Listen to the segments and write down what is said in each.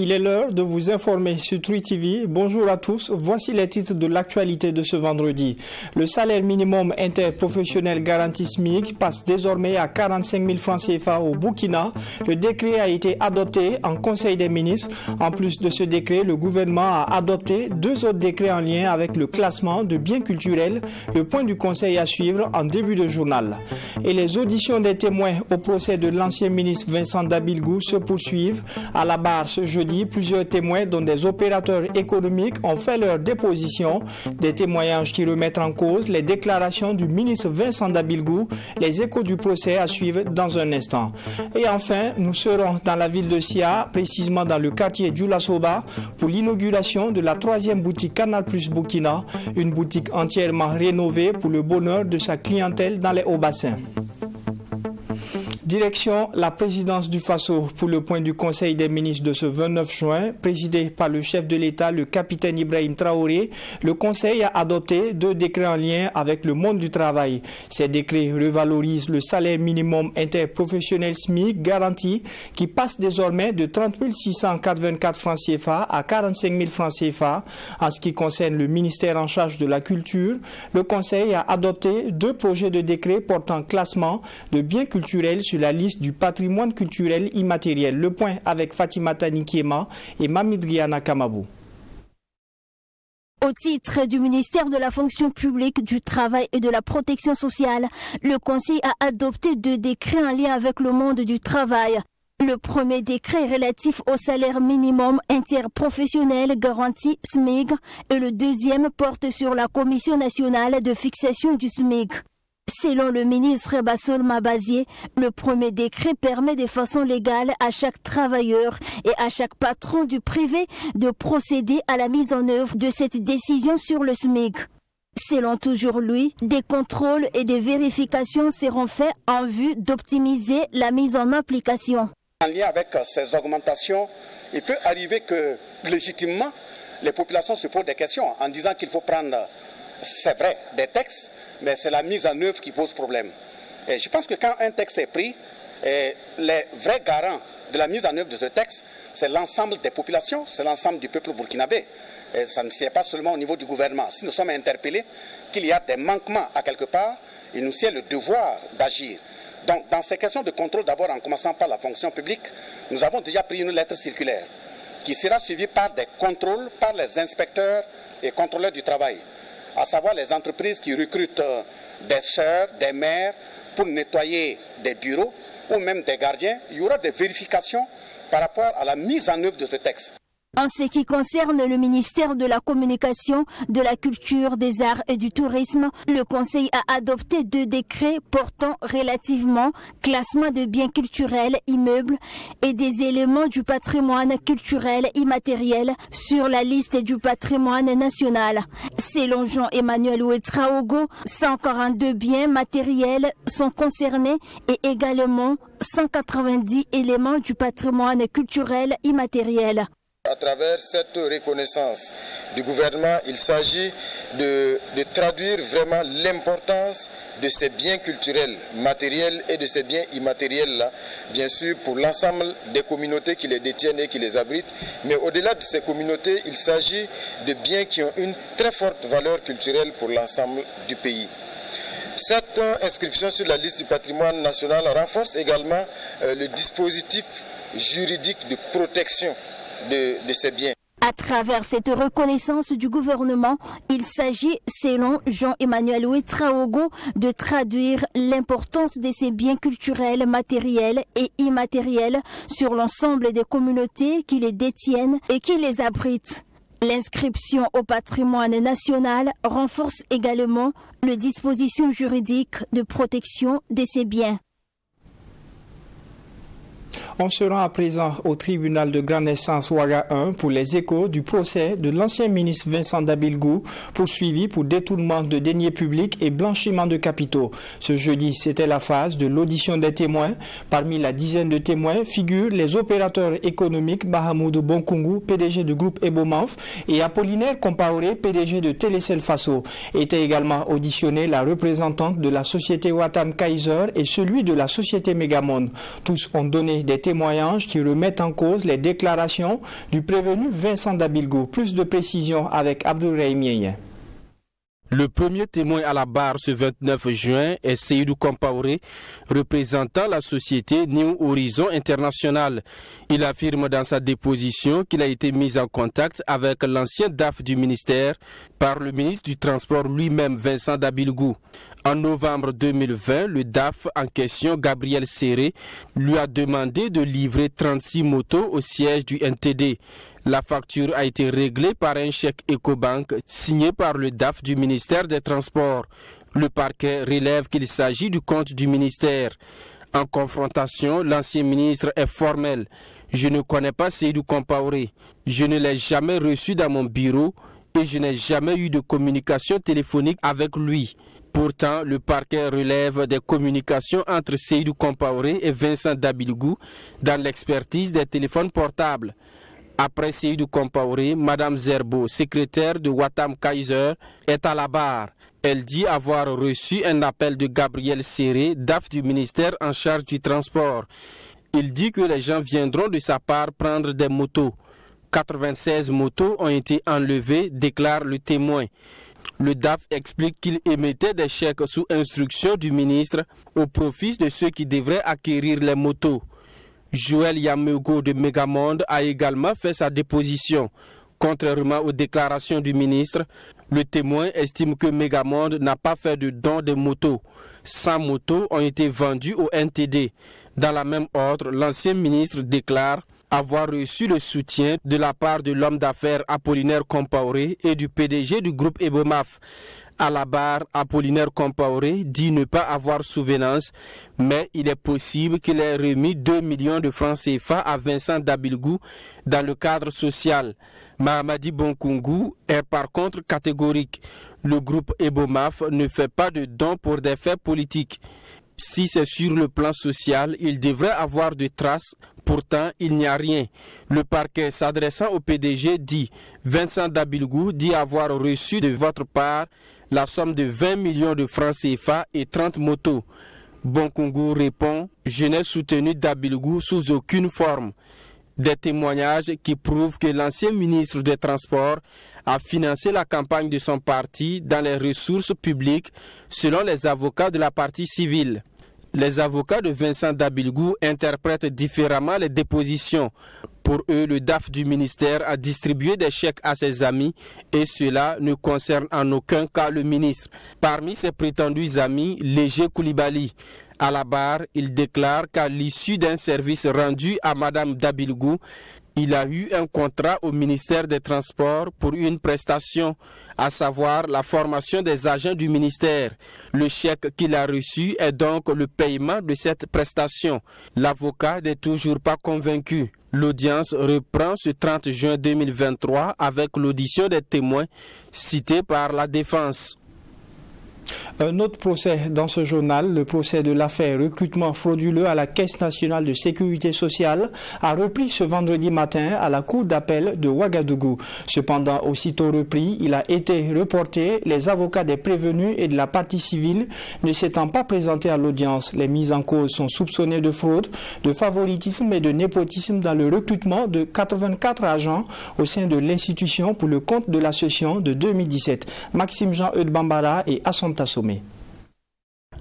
Il est l'heure de vous informer sur True TV. Bonjour à tous, voici les titres de l'actualité de ce vendredi. Le salaire minimum interprofessionnel garanti SMIC passe désormais à 45 000 francs CFA au Burkina. Le décret a été adopté en Conseil des ministres. En plus de ce décret, le gouvernement a adopté 2 autres décrets en lien avec le classement de biens culturels. Le point du Conseil à suivre en début de journal. Et les auditions des témoins au procès de l'ancien ministre Vincent Dabilgou se poursuivent. À la barre ce jeudi, plusieurs témoins dont des opérateurs économiques ont fait leur déposition. Des témoignages qui remettent en cause les déclarations du ministre Vincent Dabilgou. Les échos du procès à suivre dans un instant. Et enfin, nous serons dans la ville de Sia, précisément dans le quartier Djoulasoba, pour l'inauguration de la 3e boutique Canal Plus Burkina, une boutique entièrement rénovée pour le bonheur de sa clientèle dans les Hauts-Bassins. Direction la présidence du Faso pour le point du Conseil des ministres de ce 29 juin, présidé par le chef de l'État, le capitaine Ibrahim Traoré. Le Conseil a adopté 2 décrets en lien avec le monde du travail. Ces décrets revalorisent le salaire minimum interprofessionnel SMIC garanti qui passe désormais de 30 684 francs CFA à 45 000 francs CFA. En ce qui concerne le ministère en charge de la culture, le Conseil a adopté 2 projets de décrets portant classement de biens culturels sur la liste du patrimoine culturel immatériel. Le point avec Fatima Tanikiema et Mamidriana Kamabou. Au titre du ministère de la fonction publique, du travail et de la protection sociale, le Conseil a adopté 2 décrets en lien avec le monde du travail. Le premier décret relatif au salaire minimum interprofessionnel garanti SMIC et le deuxième porte sur la Commission nationale de fixation du SMIC. Selon le ministre Bassol Mabazié, le premier décret permet de façon légale à chaque travailleur et à chaque patron du privé de procéder à la mise en œuvre de cette décision sur le SMIC. Selon toujours lui, des contrôles et des vérifications seront faits en vue d'optimiser la mise en application. En lien avec ces augmentations, il peut arriver que légitimement, les populations se posent des questions en disant qu'il faut prendre, c'est vrai, des textes, mais c'est la mise en œuvre qui pose problème. Et je pense que quand un texte est pris, les vrais garants de la mise en œuvre de ce texte, c'est l'ensemble des populations, c'est l'ensemble du peuple burkinabé. Et ça ne sied pas seulement au niveau du gouvernement. Si nous sommes interpellés qu'il y a des manquements à quelque part, il nous sied le devoir d'agir. Donc dans ces questions de contrôle, d'abord en commençant par la fonction publique, nous avons déjà pris une lettre circulaire qui sera suivie par des contrôles par les inspecteurs et contrôleurs du travail, à savoir les entreprises qui recrutent des sœurs, des mères pour nettoyer des bureaux ou même des gardiens. Il y aura des vérifications par rapport à la mise en œuvre de ce texte. En ce qui concerne le ministère de la Communication, de la Culture, des Arts et du Tourisme, le Conseil a adopté 2 décrets portant relativement classement de biens culturels, immeubles et des éléments du patrimoine culturel immatériel sur la liste du patrimoine national. Selon Jean-Emmanuel Ouetraogo, 142 biens matériels sont concernés et également 190 éléments du patrimoine culturel immatériel. À travers cette reconnaissance du gouvernement, il s'agit de traduire vraiment l'importance de ces biens culturels matériels et de ces biens immatériels-là, bien sûr pour l'ensemble des communautés qui les détiennent et qui les abritent. Mais au-delà de ces communautés, il s'agit de biens qui ont une très forte valeur culturelle pour l'ensemble du pays. Cette inscription sur la liste du patrimoine national renforce également le dispositif juridique de protection de ces biens. À travers cette reconnaissance du gouvernement, il s'agit, selon Jean-Emmanuel Ouetraogo, de traduire l'importance de ces biens culturels matériels et immatériels sur l'ensemble des communautés qui les détiennent et qui les abritent. L'inscription au patrimoine national renforce également les dispositions juridiques de protection de ces biens. On se rend à présent au tribunal de grande instance Ouaga 1 pour les échos du procès de l'ancien ministre Vincent Dabilgou, poursuivi pour détournement de deniers publics et blanchiment de capitaux. Ce jeudi, c'était la phase de l'audition des témoins. Parmi la dizaine de témoins figurent les opérateurs économiques Mahamoudou Bonkungu, PDG du groupe Ebomanf, et Apollinaire Compaoré, PDG de Télécel Faso. Était également auditionné la représentante de la société Watam Kaiser et celui de la société Megamon. Tous ont donné des témoignages témoignages qui remettent en cause les déclarations du prévenu Vincent Dabilgou. Plus de précisions avec Abdoulaye Mieye. Le premier témoin à la barre ce 29 juin est Seydou Compaoré, représentant la société New Horizon International. Il affirme dans sa déposition qu'il a été mis en contact avec l'ancien DAF du ministère par le ministre du Transport lui-même, Vincent Dabilgou. En novembre 2020, le DAF en question, Gabriel Serré, lui a demandé de livrer 36 motos au siège du NTD. La facture a été réglée par un chèque Ecobank signé par le DAF du ministère des Transports. Le parquet relève qu'il s'agit du compte du ministère. En confrontation, l'ancien ministre est formel. Je ne connais pas Seydou Compaoré. Je ne l'ai jamais reçu dans mon bureau et je n'ai jamais eu de communication téléphonique avec lui. Pourtant, le parquet relève des communications entre Seydou Compaoré et Vincent Dabilgou dans l'expertise des téléphones portables. Après Seydou Compaoré, Madame Zerbo, secrétaire de Watam Kaiser, est à la barre. Elle dit avoir reçu un appel de Gabriel Serré, DAF du ministère en charge du transport. Il dit que les gens viendront de sa part prendre des motos. 96 motos ont été enlevées, déclare le témoin. Le DAF explique qu'il émettait des chèques sous instruction du ministre au profit de ceux qui devraient acquérir les motos. Joël Yamego de Megamonde a également fait sa déposition. Contrairement aux déclarations du ministre, le témoin estime que Megamonde n'a pas fait de don de motos. 100 motos ont été vendues au NTD. Dans la même ordre, l'ancien ministre déclare avoir reçu le soutien de la part de l'homme d'affaires Apollinaire Compaoré et du PDG du groupe Ebomaf. À la barre, Apollinaire Compaoré dit ne pas avoir souvenance, mais il est possible qu'il ait remis 2 millions de francs CFA à Vincent Dabilgou dans le cadre social. Mahamadi Bonkungu est par contre catégorique. Le groupe Ebomaf ne fait pas de dons pour des faits politiques. Si c'est sur le plan social, il devrait avoir de traces. Pourtant, il n'y a rien. Le parquet s'adressant au PDG dit « Vincent Dabilgou dit avoir reçu de votre part la somme de 20 millions de francs CFA et 30 motos. » Bonkungu répond « Je n'ai soutenu Dabilgou sous aucune forme. » Des témoignages qui prouvent que l'ancien ministre des Transports a financé la campagne de son parti dans les ressources publiques selon les avocats de la partie civile. Les avocats de Vincent Dabilgou interprètent différemment les dépositions. Pour eux, le DAF du ministère a distribué des chèques à ses amis et cela ne concerne en aucun cas le ministre. Parmi ses prétendus amis, Léger Koulibaly. À la barre, il déclare qu'à l'issue d'un service rendu à Madame Dabilgou, il a eu un contrat au ministère des Transports pour une prestation, à savoir la formation des agents du ministère. Le chèque qu'il a reçu est donc le paiement de cette prestation. L'avocat n'est toujours pas convaincu. L'audience reprend ce 30 juin 2023 avec l'audition des témoins cités par la défense. Un autre procès dans ce journal, le procès de l'affaire recrutement frauduleux à la Caisse nationale de sécurité sociale, a repris ce vendredi matin à la cour d'appel de Ouagadougou. Cependant, aussitôt repris, il a été reporté, les avocats des prévenus et de la partie civile ne s'étant pas présentés à l'audience. Les mises en cause sont soupçonnées de fraude, de favoritisme et de népotisme dans le recrutement de 84 agents au sein de l'institution pour le compte de la session de 2017. Maxime Jean-Eudes Bambara et Assompta Sommet.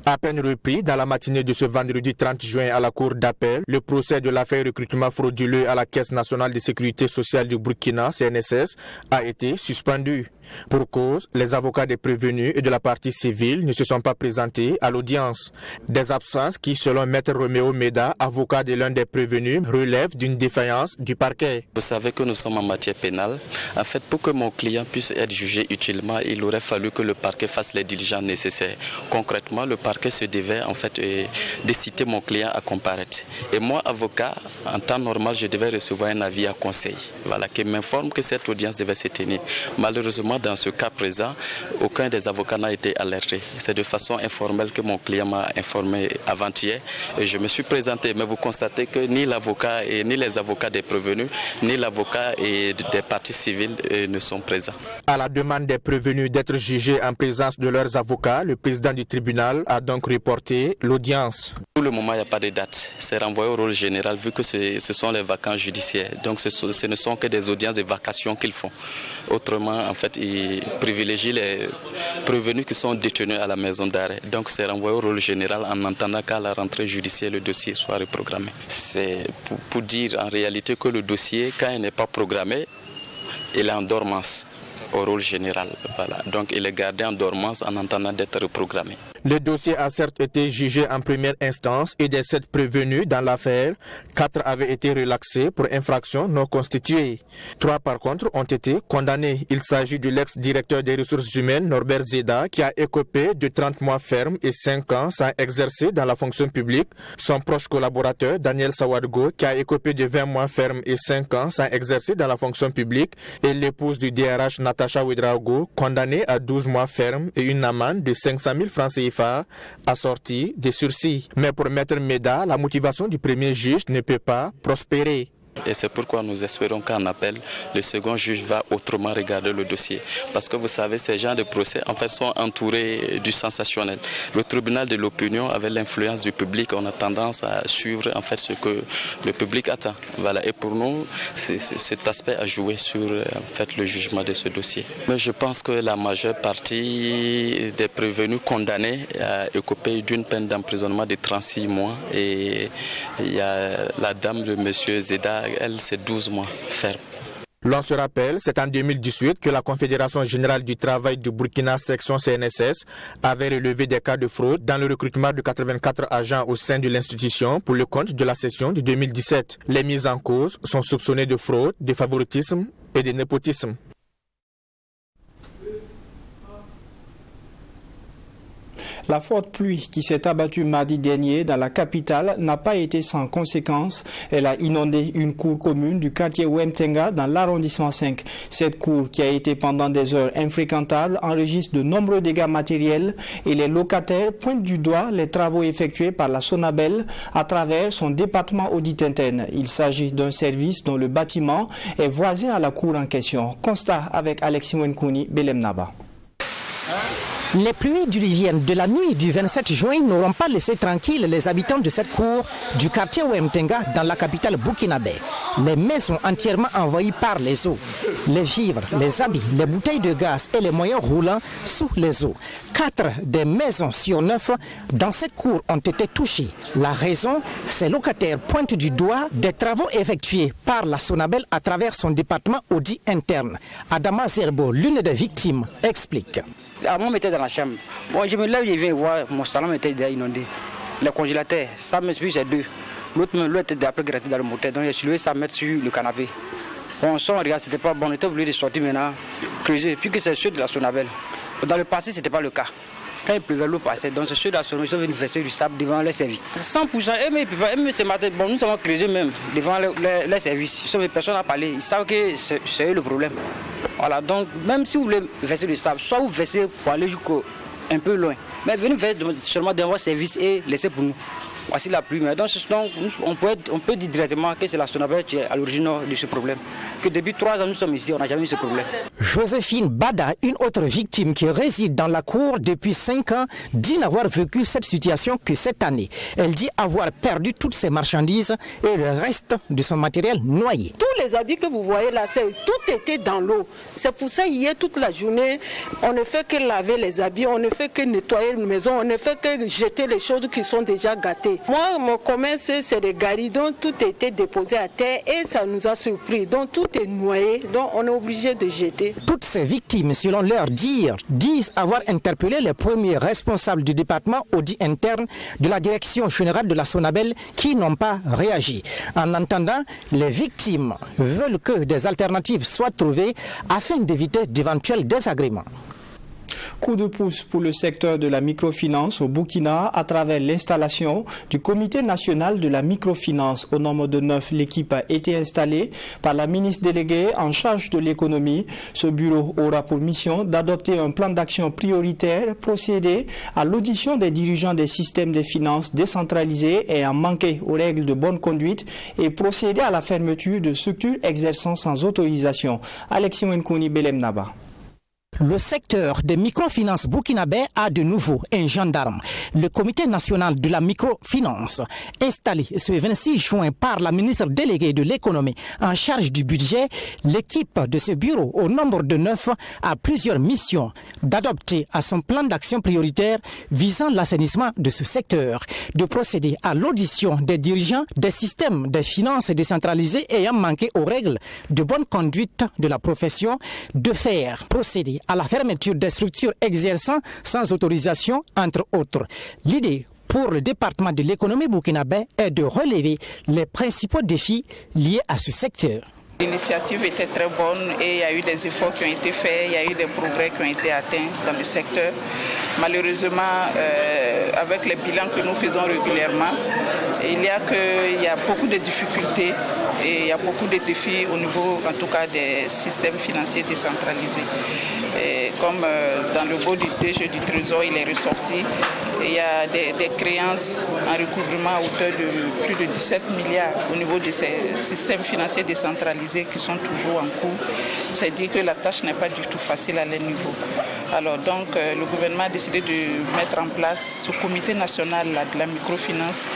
À peine repris dans la matinée de ce vendredi 30 juin à la cour d'appel, le procès de l'affaire recrutement frauduleux à la Caisse nationale de sécurité sociale du Burkina, CNSS, a été suspendu. Pour cause, les avocats des prévenus et de la partie civile ne se sont pas présentés à l'audience. Des absences qui, selon Maître Roméo Meda, avocat de l'un des prévenus, relèvent d'une défaillance du parquet. Vous savez que nous sommes en matière pénale. En fait, pour que mon client puisse être jugé utilement, il aurait fallu que le parquet fasse les diligences nécessaires. Concrètement, le parquet se devait en fait de citer mon client à comparaître. Et moi, avocat, en temps normal, je devais recevoir un avis à conseil, voilà, qui m'informe que cette audience devait se tenir. Malheureusement, dans ce cas présent, aucun des avocats n'a été alerté. C'est de façon informelle que mon client m'a informé avant-hier et je me suis présenté. Mais vous constatez que ni l'avocat et ni les avocats des prévenus, ni l'avocat et des parties civiles ne sont présents. À la demande des prévenus d'être jugés en présence de leurs avocats, le président du tribunal a donc reporté l'audience. Pour le moment, il n'y a pas de date. C'est renvoyé au rôle général vu que ce sont les vacances judiciaires. Donc ce ne sont que des audiences de vacation qu'ils font. Autrement, en fait, ils privilégient les prévenus qui sont détenus à la maison d'arrêt. Donc c'est renvoyé au rôle général en attendant qu'à la rentrée judiciaire, le dossier soit reprogrammé. C'est pour dire en réalité que le dossier, quand il n'est pas programmé, il est en dormance au rôle général. Voilà. Donc il est gardé en dormance en attendant d'être reprogrammé. Le dossier a certes été jugé en première instance et des 7 prévenus dans l'affaire, 4 avaient été relaxés pour infraction non constituée. 3 par contre ont été condamnés. Il s'agit de l'ex-directeur des ressources humaines Norbert Zeda qui a écopé de 30 mois ferme et 5 ans sans exercer dans la fonction publique. Son proche collaborateur Daniel Sawadgo qui a écopé de 20 mois ferme et 5 ans sans exercer dans la fonction publique. Et l'épouse du DRH Natacha Ouedraogo condamnée à 12 mois ferme et une amende de 500 000 francs CFA assorti de sursis. Mais pour Maître Meda, la motivation du premier juge ne peut pas prospérer. Et c'est pourquoi nous espérons qu'en appel, le second juge va autrement regarder le dossier. Parce que vous savez, ces genres de procès en fait, sont entourés du sensationnel. Le tribunal de l'opinion, avec l'influence du public, on a tendance à suivre en fait, ce que le public attend. Voilà. Et pour nous, cet aspect a joué sur en fait, le jugement de ce dossier. Mais je pense que la majeure partie des prévenus condamnés a écopé d'une peine d'emprisonnement de 36 mois. Et il y a la dame de M. Zeda, elle, c'est 12 mois ferme. L'on se rappelle, c'est en 2018 que la Confédération Générale du Travail du Burkina, section CNSS, avait relevé des cas de fraude dans le recrutement de 84 agents au sein de l'institution pour le compte de la session de 2017. Les mises en cause sont soupçonnées de fraude, de favoritisme et de népotisme. La forte pluie qui s'est abattue mardi dernier dans la capitale n'a pas été sans conséquence. Elle a inondé une cour commune du quartier Wemtenga dans l'arrondissement 5. Cette cour, qui a été pendant des heures infréquentable, enregistre de nombreux dégâts matériels et les locataires pointent du doigt les travaux effectués par la Sonabel à travers son département audit interne. Il s'agit d'un service dont le bâtiment est voisin à la cour en question. Constat avec Alexis Wenkouni, Belem Naba. Les pluies diluviennes de la nuit du 27 juin n'auront pas laissé tranquilles les habitants de cette cour du quartier Wemtenga dans la capitale burkinabé. Les maisons entièrement envahies par les eaux. Les vivres, les habits, les bouteilles de gaz et les moyens roulants sous les eaux. 4 des maisons sur 9 dans cette cour ont été touchées. La raison, ces locataires pointent du doigt des travaux effectués par la Sonabel à travers son département audit interne. Adama Zerbo, l'une des victimes, explique. Avant, on était dans la chambre. Bon, je me lève, je viens voir, mon salon était déjà inondé. Le congélateur, ça me suit, c'est 2. L'autre était après gratté dans le moteur, donc je suis levé, ça mettre sur le canapé. Bon, on sent, regarde, c'était pas bon, on était obligé de sortir maintenant, creuser, puis que c'est ceux de la Sonabel. Dans le passé, ce n'était pas le cas. Quand il pleuvait, l'eau passait, donc c'est ceux de la Sonabel, ils sont venus verser du sable devant les services. 100%, mais ce matin, bon, nous avons creusé même devant les services. Personne n'a parlé, ils savent que c'est eux le problème. Voilà, donc même si vous voulez verser du sable, soit vous versez pour aller un peu loin, mais venez verser seulement dans votre service et laissez pour nous. Voici la pluie. Donc on peut dire directement que c'est la Sonabel qui est à l'origine de ce problème. Que depuis 3 ans nous sommes ici, on n'a jamais eu ce problème. Joséphine Bada, une autre victime qui réside dans la cour depuis 5 ans, dit n'avoir vécu cette situation que cette année. Elle dit avoir perdu toutes ses marchandises et le reste de son matériel noyé. Tous les habits que vous voyez là, tout était dans l'eau. C'est pour ça hier toute la journée, on ne fait que laver les habits, on ne fait que nettoyer une maison, on ne fait que jeter les choses qui sont déjà gâtées. Moi, mon commerce, c'est des garis, donc tout était déposé à terre et ça nous a surpris. Donc tout est noyé, donc on est obligé de jeter. Toutes ces victimes, selon leur dire, disent avoir interpellé les premiers responsables du département audit interne de la direction générale de la Sonabel qui n'ont pas réagi. En attendant, les victimes veulent que des alternatives soient trouvées afin d'éviter d'éventuels désagréments. Coup de pouce pour le secteur de la microfinance au Burkina à travers l'installation du Comité national de la microfinance. Au nombre de 9, l'équipe a été installée par la ministre déléguée en charge de l'économie. Ce bureau aura pour mission d'adopter un plan d'action prioritaire, procéder à l'audition des dirigeants des systèmes des finances décentralisés et en manquer aux règles de bonne conduite et procéder à la fermeture de structures exerçant sans autorisation. Alexis Wenkouni, Belem Naba. Le secteur des microfinances burkinabé a de nouveau un gendarme. Le Comité national de la microfinance, installé ce 26 juin par la ministre déléguée de l'économie en charge du budget, l'équipe de ce bureau au nombre de 9 a plusieurs missions d'adopter à son plan d'action prioritaire visant l'assainissement de ce secteur, de procéder à l'audition des dirigeants des systèmes de finances décentralisés ayant manqué aux règles de bonne conduite de la profession, de faire procéder à la fermeture des structures exerçant sans autorisation, entre autres. L'idée pour le département de l'économie burkinabé est de relever les principaux défis liés à ce secteur. L'initiative était très bonne et il y a eu des efforts qui ont été faits, il y a eu des progrès qui ont été atteints dans le secteur. Malheureusement, avec les bilans que nous faisons régulièrement, il y a beaucoup de difficultés et il y a beaucoup de défis au niveau, en tout cas, des systèmes financiers décentralisés. Et comme dans le beau du DG du Trésor, il est ressorti, il y a des créances en recouvrement à hauteur de plus de 17 milliards au niveau de ces systèmes financiers décentralisés qui sont toujours en cours. C'est dit que la tâche n'est pas du tout facile à leur niveau. Alors donc le gouvernement a décidé de mettre en place ce comité national de la microfinance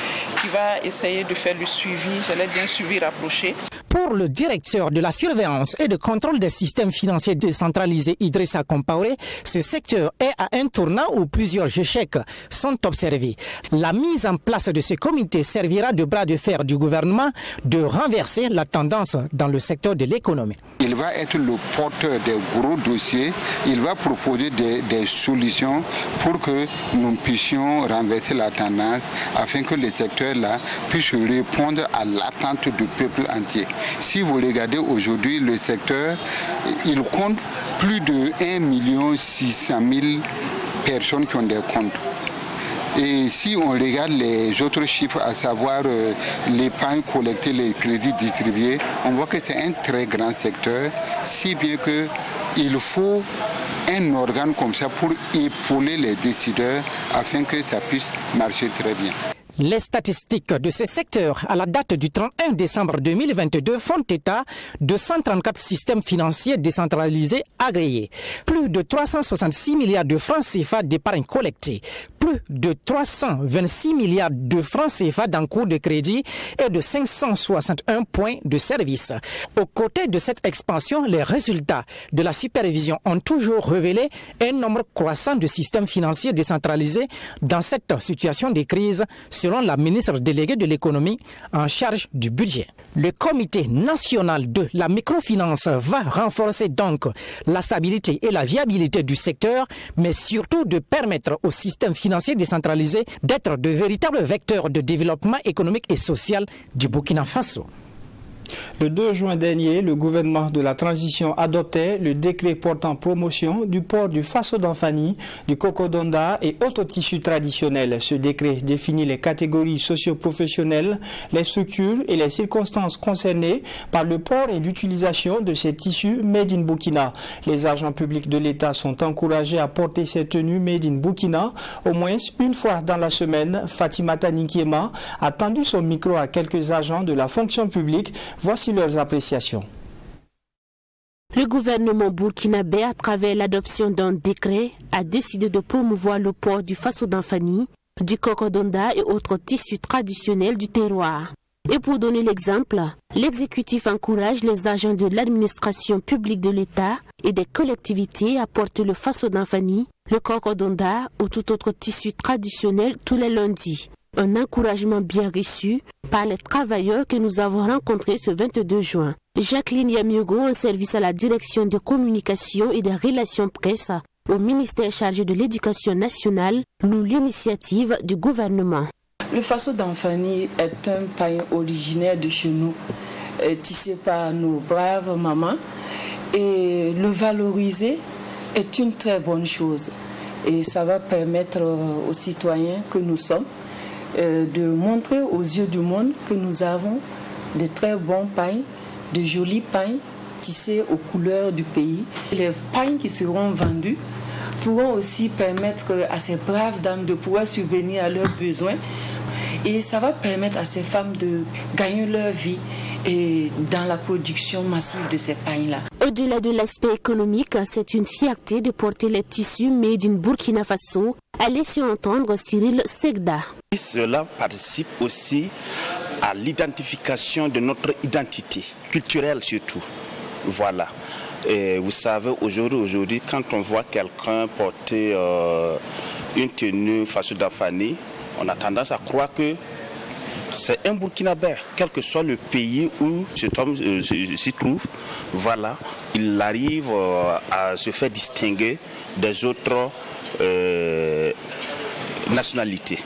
qui va essayer de faire le suivi, j'allais dire un suivi rapproché. Pour le directeur de la surveillance et de contrôle des systèmes financiers décentralisés Idrissa Compaoré, ce secteur est à un tournant où plusieurs échecs sont observés. La mise en place de ce comité servira de bras de fer du gouvernement de renverser la tendance dans le secteur de l'économie. Il va être le porteur des gros dossiers, il va proposer des solutions pour que nous puissions renverser la tendance afin que le secteur-là puisse répondre à l'attente du peuple entier. Si vous regardez aujourd'hui le secteur, il compte plus de 1 600 000 personnes qui ont des comptes. Et si on regarde les autres chiffres, à savoir l'épargne collectée, les crédits distribués, on voit que c'est un très grand secteur, si bien qu'il faut un organe comme ça pour épauler les décideurs afin que ça puisse marcher très bien. Les statistiques de ce secteur à la date du 31 décembre 2022 font état de 134 systèmes financiers décentralisés agréés, plus de 366 milliards de francs CFA d'épargne collectée, plus de 326 milliards de francs CFA d'encours de crédit et de 561 points de service. Aux côtés de cette expansion, les résultats de la supervision ont toujours révélé un nombre croissant de systèmes financiers décentralisés dans cette situation de crise, selon la ministre déléguée de l'économie en charge du budget. Le comité national de la microfinance va renforcer donc la stabilité et la viabilité du secteur, mais surtout de permettre au système financier décentralisé d'être de véritables vecteurs de développement économique et social du Burkina Faso. Le 2 juin dernier, le gouvernement de la transition adoptait le décret portant promotion du port du faso d'Anfani, du cocodonda et autres tissus traditionnels. Ce décret définit les catégories socio-professionnelles, les structures et les circonstances concernées par le port et l'utilisation de ces tissus made in Burkina. Les agents publics de l'État sont encouragés à porter ces tenues made in Burkina au moins une fois dans la semaine. Fatimata Ninkiema a tendu son micro à quelques agents de la fonction publique. Voici leurs appréciations. Le gouvernement burkinabé, à travers l'adoption d'un décret, a décidé de promouvoir le port du faso d'Anfani, du cocodonda et autres tissus traditionnels du terroir. Et pour donner l'exemple, l'exécutif encourage les agents de l'administration publique de l'État et des collectivités à porter le faso d'Anfani, le cocodonda ou tout autre tissu traditionnel tous les lundis. Un encouragement bien reçu par les travailleurs que nous avons rencontrés ce 22 juin. Jacqueline Yamiogo, en service à la direction de communication et des relations presse au ministère chargé de l'éducation nationale, loue l'initiative du gouvernement. Le faso d'Anfani est un pain originaire de chez nous, tissé par nos braves mamans, et le valoriser est une très bonne chose. Et ça va permettre aux citoyens que nous sommes de montrer aux yeux du monde que nous avons de très bons pains, de jolis pains tissés aux couleurs du pays. Les pains qui seront vendus pourront aussi permettre à ces braves dames de pouvoir subvenir à leurs besoins Et ça va permettre à ces femmes de gagner leur vie et dans la production massive de ces pains-là. Au-delà de l'aspect économique, c'est une fierté de porter les tissus made in Burkina Faso, a laissé entendre Cyril Segda. Cela participe aussi à l'identification de notre identité, culturelle surtout. Voilà. Et vous savez, aujourd'hui, quand on voit quelqu'un porter une tenue Faso Dafani, on a tendance à croire que c'est un Burkinabé, quel que soit le pays où cet homme s'y trouve. Voilà, il arrive à se faire distinguer des autres nationalités.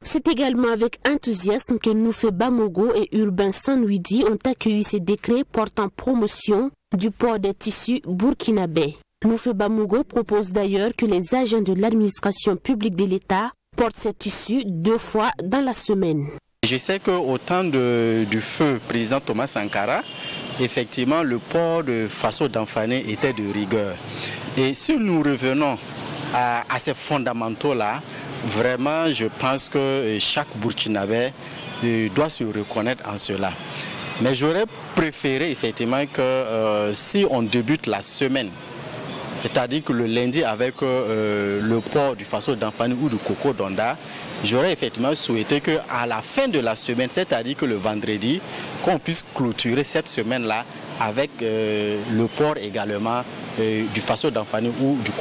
C'est également avec enthousiasme que Noufé Bamogo et Urbain Sanouidi ont accueilli ces décrets portant promotion du port des tissus burkinabés. Noufé Bamogo propose d'ailleurs que les agents de l'administration publique de l'État portent ces tissus 2 fois dans la semaine. Je sais qu'au temps du feu président Thomas Sankara, effectivement le port de Faso Damfané était de rigueur. Et si nous revenons à ces fondamentaux-là, vraiment je pense que chaque Burkinabé doit se reconnaître en cela. Mais j'aurais préféré effectivement que si on débute la semaine, c'est-à-dire que le lundi avec le port du Faso Damfané ou du Coco Donda, j'aurais effectivement souhaité qu'à la fin de la semaine, c'est-à-dire que le vendredi, qu'on puisse clôturer cette semaine-là avec le port également du Faso Damfané ou du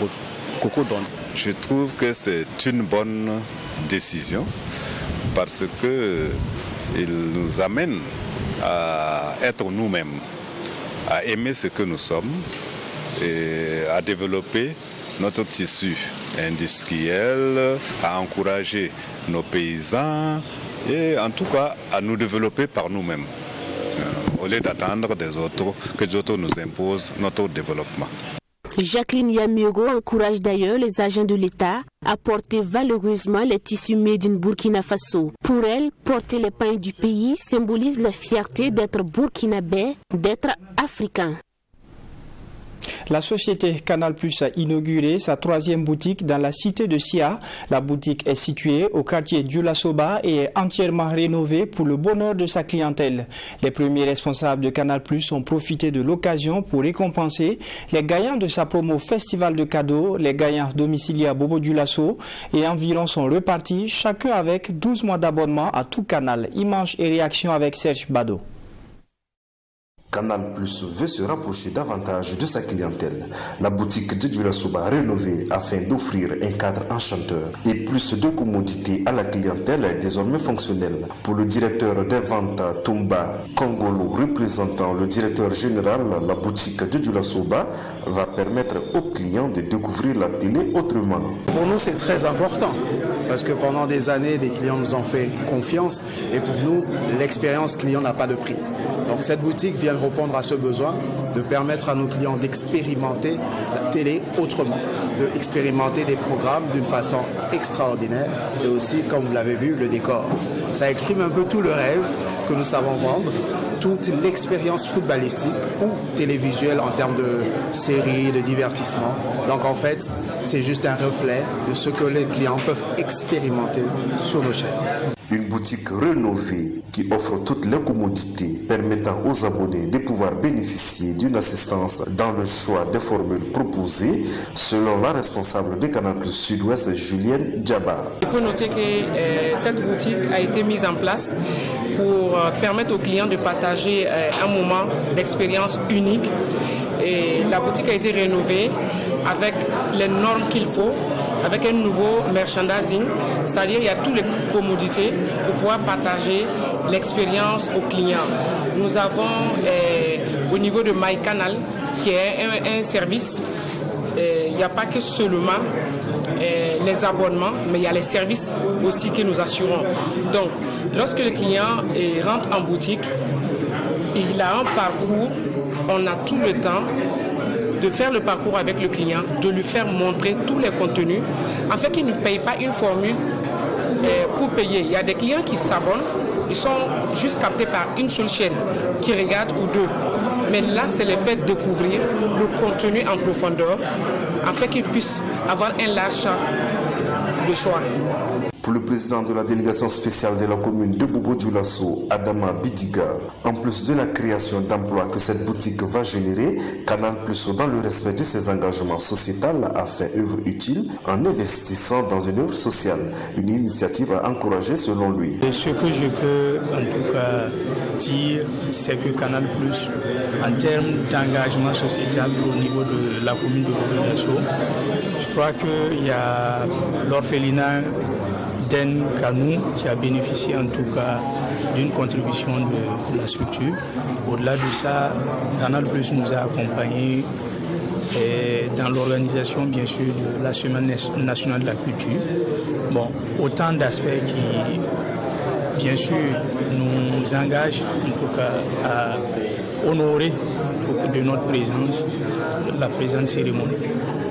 Coco Donda. Je trouve que c'est une bonne décision parce qu'il nous amène à être nous-mêmes, à aimer ce que nous sommes et à développer notre tissu industriel, à encourager nos paysans et en tout cas à nous développer par nous-mêmes au lieu d'attendre des autres, que d'autres nous imposent notre développement. Jacqueline Yamiogo encourage d'ailleurs les agents de l'État à porter valeureusement les tissus made in Burkina Faso. Pour elle, porter les pains du pays symbolise la fierté d'être burkinabé, d'être africain. La société Canal Plus a inauguré sa 3e boutique dans la cité de Sia. La boutique est située au quartier Dioulasoba et est entièrement rénovée pour le bonheur de sa clientèle. Les premiers responsables de Canal Plus ont profité de l'occasion pour récompenser les gagnants de sa promo Festival de cadeaux. Les gagnants domiciliaires Bobo Dioulasso et environ sont repartis, chacun avec 12 mois d'abonnement à tout canal. Images et réactions avec Serge Bado. Canal Plus veut se rapprocher davantage de sa clientèle. La boutique de Dioulasoba rénovée afin d'offrir un cadre enchanteur et plus de commodité à la clientèle est désormais fonctionnelle. Pour le directeur des ventes Toumba Kongolo, représentant le directeur général, la boutique de Dioulasoba va permettre aux clients de découvrir la télé autrement. Pour nous, c'est très important parce que pendant des années, des clients nous ont fait confiance et pour nous, l'expérience client n'a pas de prix. Donc cette boutique vient répondre à ce besoin de permettre à nos clients d'expérimenter la télé autrement, d'expérimenter des programmes d'une façon extraordinaire et aussi, comme vous l'avez vu, le décor. Ça exprime un peu tout le rêve que nous savons vendre, toute l'expérience footballistique ou télévisuelle en termes de séries, de divertissement. Donc en fait, c'est juste un reflet de ce que les clients peuvent expérimenter sur nos chaînes. Une boutique rénovée qui offre toutes les commodités permettant aux abonnés de pouvoir bénéficier d'une assistance dans le choix des formules proposées, selon la responsable de Canal Plus Sud-Ouest, Julienne Djaba. Il faut noter que cette boutique a été mise en place pour permettre aux clients de partager un moment d'expérience unique. Et la boutique a été rénovée avec les normes qu'il faut, avec un nouveau merchandising, c'est-à-dire il y a toutes les commodités pour pouvoir partager l'expérience aux clients. Nous avons au niveau de MyCanal, qui est un service, il n'y a pas que seulement les abonnements, mais il y a les services aussi que nous assurons. Donc, lorsque le client rentre en boutique, il a un parcours, on a tout le temps de faire le parcours avec le client, de lui faire montrer tous les contenus, afin qu'il ne paye pas une formule pour payer. Il y a des clients qui s'abonnent, ils sont juste captés par une seule chaîne, qui regardent ou deux. Mais là, c'est le fait de découvrir le contenu en profondeur, afin qu'ils puissent avoir un large champ de choix. Pour le président de la délégation spéciale de la commune de Bobo-Dioulasso, Adama Bidiga, en plus de la création d'emplois que cette boutique va générer, Canal+, dans le respect de ses engagements sociétaux, a fait œuvre utile en investissant dans une œuvre sociale. Une initiative à encourager selon lui. Ce que je peux en tout cas dire, c'est que Canal+, en termes d'engagement sociétal au niveau de la commune de Bobo-Dioulasso, je crois qu'il y a l'orphelinat d'En Kanou qui a bénéficié en tout cas d'une contribution de la structure. Au-delà de ça, Canal+ nous a accompagnés dans l'organisation bien sûr de la Semaine nationale de la culture. Bon, autant d'aspects qui bien sûr nous engagent en tout cas à honorer de notre présence la présente cérémonie.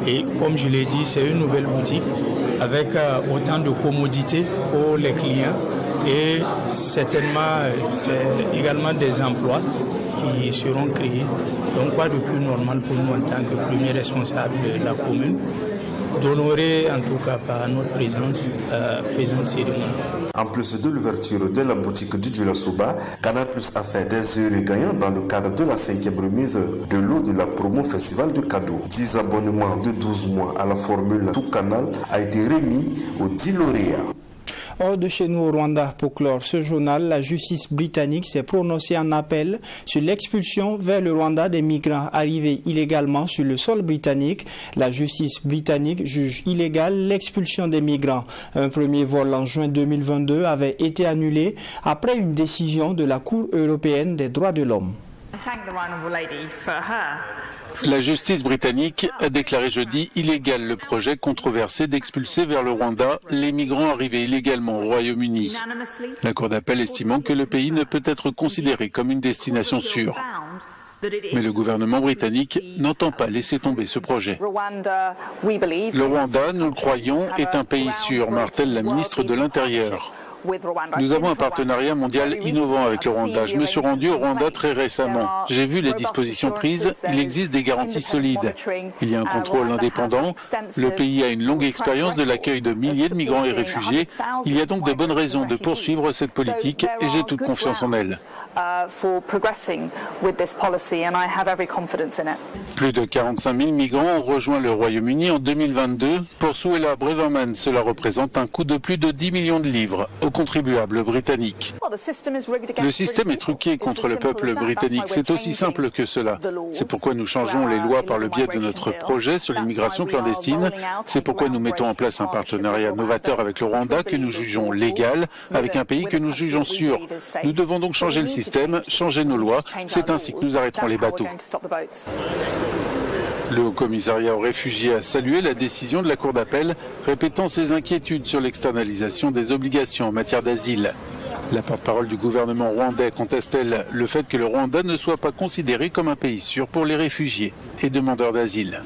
Et comme je l'ai dit, c'est une nouvelle boutique avec autant de commodités pour les clients et certainement c'est également des emplois qui seront créés. Donc quoi de plus normal pour nous en tant que premier responsable de la commune d'honorer en tout cas par notre présence cérémonie. En plus de l'ouverture de la boutique du Dioulasso-Ba, Canal+ a fait des heureux gagnants dans le cadre de la 5e remise de l'eau de la promo Festival de cadeaux. 10 abonnements de 12 mois à la formule Tout Canal a été remis aux 10 lauréats. Hors de chez nous au Rwanda, pour clore ce journal, la justice britannique s'est prononcée en appel sur l'expulsion vers le Rwanda des migrants arrivés illégalement sur le sol britannique. La justice britannique juge illégale l'expulsion des migrants. Un premier vol en juin 2022 avait été annulé après une décision de la Cour européenne des droits de l'homme. La justice britannique a déclaré jeudi illégal le projet controversé d'expulser vers le Rwanda les migrants arrivés illégalement au Royaume-Uni. La Cour d'appel estimant que le pays ne peut être considéré comme une destination sûre. Mais le gouvernement britannique n'entend pas laisser tomber ce projet. Le Rwanda, nous le croyons, est un pays sûr, martèle la ministre de l'Intérieur. Nous avons un partenariat mondial innovant avec le Rwanda. Je me suis rendu au Rwanda très récemment. J'ai vu les dispositions prises. Il existe des garanties solides. Il y a un contrôle indépendant. Le pays a une longue expérience de l'accueil de milliers de migrants et réfugiés. Il y a donc de bonnes raisons de poursuivre cette politique et j'ai toute confiance en elle. Plus de 45 000 migrants ont rejoint le Royaume-Uni en 2022. Pour Suella Breverman, cela représente un coût de plus de 10 millions de livres aux contribuables britanniques. Le système est truqué contre le peuple britannique. C'est aussi simple que cela. C'est pourquoi nous changeons les lois par le biais de notre projet sur l'immigration clandestine. C'est pourquoi nous mettons en place un partenariat novateur avec le Rwanda que nous jugeons légal, avec un pays que nous jugeons sûr. Nous devons donc changer le système, changer nos lois. C'est ainsi que nous arrêterons les bateaux. Le Haut-Commissariat aux réfugiés a salué la décision de la Cour d'appel, répétant ses inquiétudes sur l'externalisation des obligations en matière d'asile. La porte-parole du gouvernement rwandais conteste-t-elle le fait que le Rwanda ne soit pas considéré comme un pays sûr pour les réfugiés et demandeurs d'asile.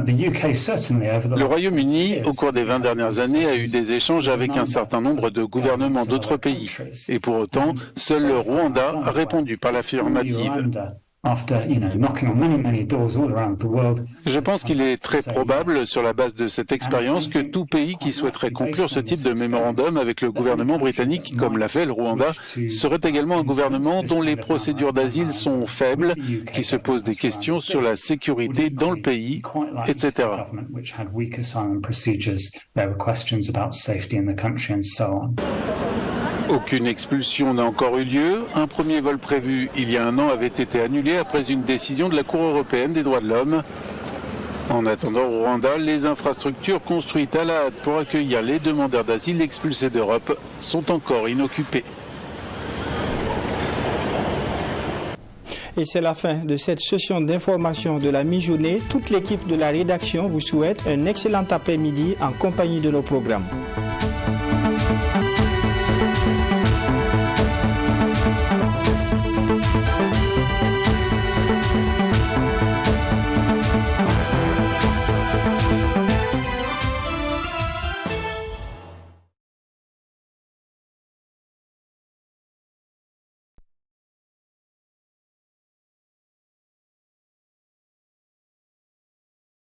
Le Royaume-Uni, au cours des 20 dernières années, a eu des échanges avec un certain nombre de gouvernements d'autres pays. Et pour autant, seul le Rwanda a répondu par l'affirmative. Je pense qu'il est très probable, sur la base de cette expérience, que tout pays qui souhaiterait conclure ce type de mémorandum avec le gouvernement britannique, comme l'a fait le Rwanda, serait également un gouvernement dont les procédures d'asile sont faibles, qui se posent des questions sur la sécurité dans le pays, etc. Aucune expulsion n'a encore eu lieu. Un premier vol prévu il y a un an avait été annulé après une décision de la Cour européenne des droits de l'homme. En attendant, au Rwanda, les infrastructures construites à la hâte pour accueillir les demandeurs d'asile expulsés d'Europe sont encore inoccupées. Et c'est la fin de cette session d'information de la mi-journée. Toute l'équipe de la rédaction vous souhaite un excellent après-midi en compagnie de nos programmes.